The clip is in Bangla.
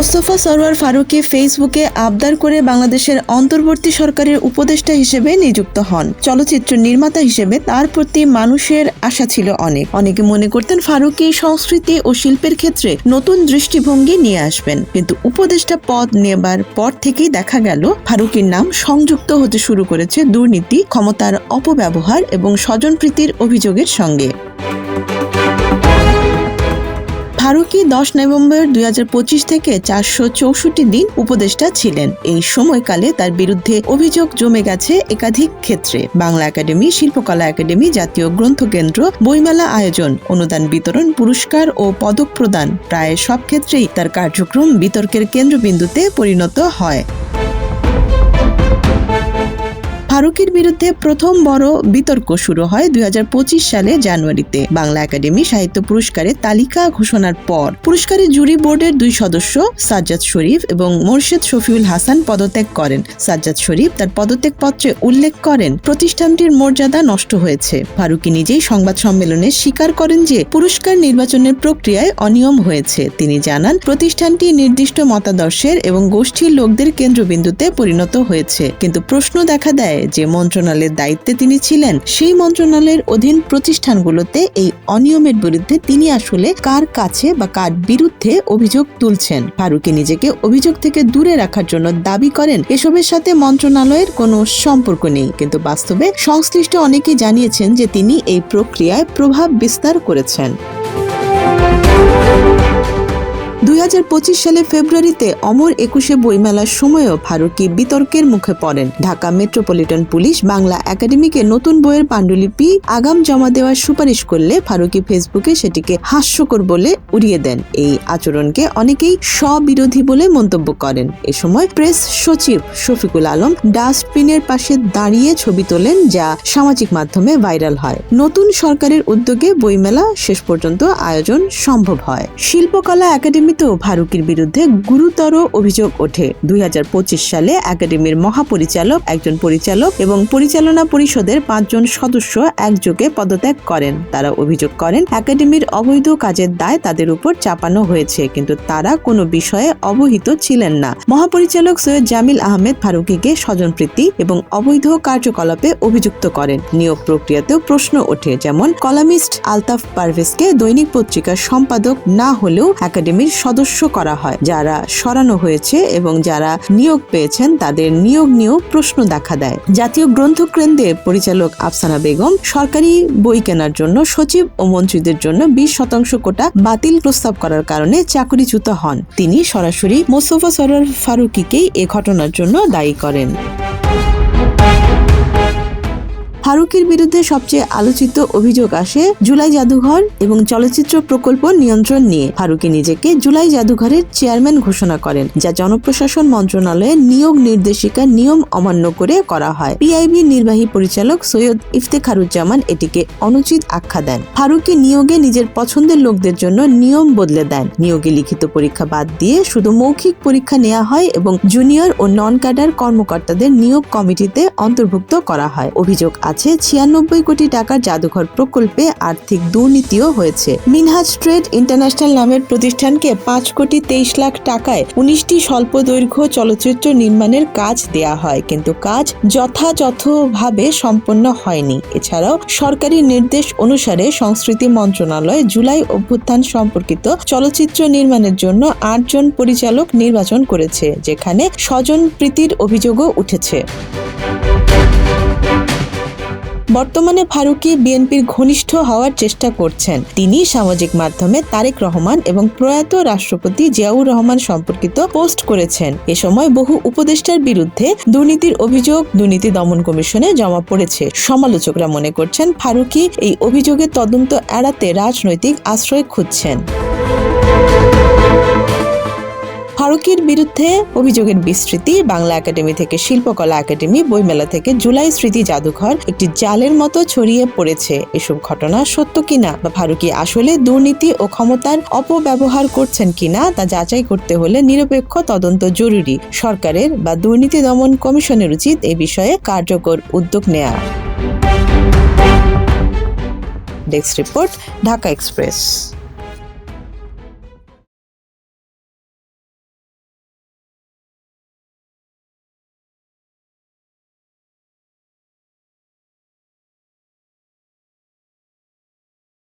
মোস্তফা সরওয়ার ফারুকী ফেসবুকে আবদার করে বাংলাদেশের অন্তর্বর্তী সরকারের উপদেষ্টা হিসেবে নিযুক্ত হন। চলচ্চিত্র নির্মাতা হিসেবে তার প্রতি মানুষের আশা ছিল অনেকে মনে করতেন ফারুকী সংস্কৃতি ও শিল্পের ক্ষেত্রে নতুন দৃষ্টিভঙ্গি নিয়ে আসবেন, কিন্তু উপদেষ্টা পদ নেবার পর থেকেই দেখা গেল ফারুকীর নাম সংযুক্ত হতে শুরু করেছে দুর্নীতি, ক্ষমতার অপব্যবহার এবং স্বজনপ্রীতির অভিযোগের সঙ্গে। ফারুকী 10 নভেম্বর 2025 থেকে 464 দিন উপদেষ্টা ছিলেন। এই সময়কালে তার বিরুদ্ধে অভিযোগ জমে গেছে একাধিক ক্ষেত্রে। বাংলা একাডেমি, শিল্পকলা একাডেমি, জাতীয় গ্রন্থকেন্দ্র, বইমেলা আয়োজন, অনুদান বিতরণ, পুরস্কার ও পদক প্রদান, প্রায় সব ক্ষেত্রেই তার কার্যক্রম বিতর্কের কেন্দ্রবিন্দুতে পরিণত হয়। ফারুকীর বিরুদ্ধে প্রথম বড় বিতর্ক শুরু হয় 2025 সালে জানুয়ারিতে। বাংলা একাডেমি সাহিত্য পুরস্কারের তালিকা ঘোষণার পর পুরস্কারের জুরি বোর্ডের 2 সদস্য সাজ্জাদ শরীফ এবং মোর্শেদ শফিউল হাসান পদত্যাগ করেন। সাজ্জাদ শরীফ তার পদত্যাগপত্রে উল্লেখ করেন প্রতিষ্ঠানটির মর্যাদা নষ্ট হয়েছে। ফারুকী নিজেই সংবাদ সম্মেলনে স্বীকার করেন যে পুরস্কার নির্বাচনের প্রক্রিয়ায় অনিয়ম হয়েছে। তিনি জানান প্রতিষ্ঠানটি নির্দিষ্ট মতাদর্শের এবং গোষ্ঠীর লোকদের কেন্দ্রবিন্দুতে পরিণত হয়েছে, কিন্তু প্রশ্ন দেখা দেয় যে মন্ত্রণালয়ের দায়িত্বে তিনি ছিলেন, সেই মন্ত্রণালয়ের অধীন প্রতিষ্ঠানগুলোতে এই অনিয়মের বিরুদ্ধে তিনি আসলে কার কাছে বা কার বিরুদ্ধে অভিযোগ তুলছেন। ফারুকী নিজেকে অভিযোগ থেকে দূরে রাখার জন্য দাবি করেন এসবের সাথে মন্ত্রণালয়ের কোনো সম্পর্ক নেই, কিন্তু বাস্তবে সংশ্লিষ্ট অনেকেই জানিয়েছেন যে তিনি এই প্রক্রিয়ায় প্রভাব বিস্তার করেছেন। 2025 সালে ফেব্রুয়ারিতে অমর 21 বইমেলার সময়ও ফারুকী বিতর্কের মুখে পড়েন। ঢাকা মেট্রোপলিটন পুলিশ বাংলা একাডেমিকে নতুন বইয়ের পাণ্ডুলিপি আগাম জমা দেওয়ার সুপারিশ করলে ফারুকী ফেসবুকে সেটিকে হাস্যকর বলে উড়িয়ে দেন। এই আচরণকে অনেকেই স্ববিরোধী বলে মন্তব্য করেন। এ সময় প্রেস সচিব শফিকুল আলম ডাস্টবিনের পাশে দাঁড়িয়ে ছবি তোলেন, যা সামাজিক মাধ্যমে ভাইরাল হয়। নতুন সরকারের উদ্যোগে বইমেলা শেষ পর্যন্ত আয়োজন সম্ভব হয়। শিল্পকলা একাডেমি ফারুকীর বিরুদ্ধে গুরুতর অভিযোগ ওঠে। 2025 সালে একাডেমির মহাপরিচালক, একজন পরিচালক এবং পরিচালনা পরিষদের 5 জন সদস্য একযোগে পদত্যাগ করেন। তারা অভিযোগ করেন একাডেমির অবৈধ কাজের দায় তাদের উপর চাপানো হয়েছে, কিন্তু তারা কোনো বিষয়ে অবহিত ছিলেন না। মহাপরিচালক সৈয়দ জামিল আহমেদ ফারুকীকে স্বজনপ্রীতি এবং অবৈধ কার্যকলাপে অভিযুক্ত করেন। নিয়োগ প্রক্রিয়াতেও প্রশ্ন ওঠে, যেমন কলামিস্ট আলতাফ পারভেজকে দৈনিক পত্রিকার সম্পাদক না হলেও একাডেমির সদস্য করা হয়। যারা সরানো হয়েছে এবং যারা নিয়োগ পেয়েছেন তাদের নিয়োগ নিয়েও প্রশ্ন দেখা দেয়। জাতীয় গ্রন্থকেন্দ্রের পরিচালক আফসানা বেগম সরকারি বই কেনার জন্য সচিব ও মন্ত্রীদের জন্য 20% কোটা বাতিল প্রস্তাব করার কারণে চাকরিচ্যুত হন। তিনি সরাসরি মোস্তফা সরওয়ার ফারুকীকেই এ ঘটনার জন্য দায়ী করেন। ফারুকীর বিরুদ্ধে সবচেয়ে আলোচিত অভিযোগ আসে জুলাই জাদুঘর এবং চলচ্চিত্র প্রকল্প নিয়ন্ত্রণ নিয়ে। ফারুকী নিজেকে জুলাই জাদুঘরের চেয়ারম্যান ঘোষণা করেন, যা জনপ্রশাসন মন্ত্রণালয়ের নিয়োগ নির্দেশিকার নিয়ম অমান্য করে করা হয়। পিআইবির নির্বাহী পরিচালক সৈয়দ ইফতেখারুজ্জামান এটিকে অনুচিত আখ্যা দেন। ফারুকী নিয়োগে নিজের পছন্দের লোকদের জন্য নিয়ম বদলে দেন। নিয়োগে লিখিত পরীক্ষা বাদ দিয়ে শুধু মৌখিক পরীক্ষা নেওয়া হয় এবং জুনিয়র ও নন ক্যাডার কর্মকর্তাদের নিয়োগ কমিটিতে অন্তর্ভুক্ত করা হয়। অভিযোগ আছে 96 কোটি টাকার জাদুঘর প্রকল্পে আর্থিক দুর্নীতিও হয়েছে। মিনহাজ ট্রেড ইন্টারন্যাশনাল নামের প্রতিষ্ঠানকে 5 কোটি 23 লাখ টাকায় 19টি স্বল্প দৈর্ঘ্য চলচ্চিত্র নির্মাণের কাজ দেয়া হয়, কিন্তু কাজ যথাযথভাবে সম্পন্ন হয়নি। এছাড়াও সরকারি নির্দেশ অনুসারে সংস্কৃতি মন্ত্রণালয় জুলাই অভ্যুত্থান সম্পর্কিত চলচ্চিত্র নির্মাণের জন্য 8 জন পরিচালক নির্বাচন করেছে, যেখানে স্বজনপ্রীতির অভিযোগও উঠেছে। বর্তমানে ফারুকী বিএনপির ঘনিষ্ঠ হওয়ার চেষ্টা করছেন। তিনি সামাজিক মাধ্যমে তারেক রহমান এবং প্রয়াত রাষ্ট্রপতি জিয়াউর রহমান সম্পর্কিত পোস্ট করেছেন। এ সময় বহু উপদেষ্টার বিরুদ্ধে দুর্নীতির অভিযোগ দুর্নীতি দমন কমিশনে জমা পড়েছে। সমালোচকরা মনে করছেন ফারুকী এই অভিযোগের তদন্ত এড়াতে রাজনৈতিক আশ্রয় খুঁজছেন। ফারুকীর বিরুদ্ধে অভিযোগের বিস্তৃতি বাংলা একাডেমি থেকে শিল্পকলা একাডেমি, বইমেলা থেকে জুলাই স্মৃতি জাদুঘর একটি জালের মতো ছড়িয়ে পড়েছে। এসব ঘটনা সত্য কিনা বা ফারুকী আসলে দুর্নীতি ও ক্ষমতার অপব্যবহার করছেন কিনা তা যাচাই করতে হলে নিরপেক্ষ তদন্ত জরুরি। সরকারের বা দুর্নীতি দমন কমিশনের উচিত এই বিষয়ে কার্যকর উদ্যোগ নেওয়া। Desk report, Dhaka express.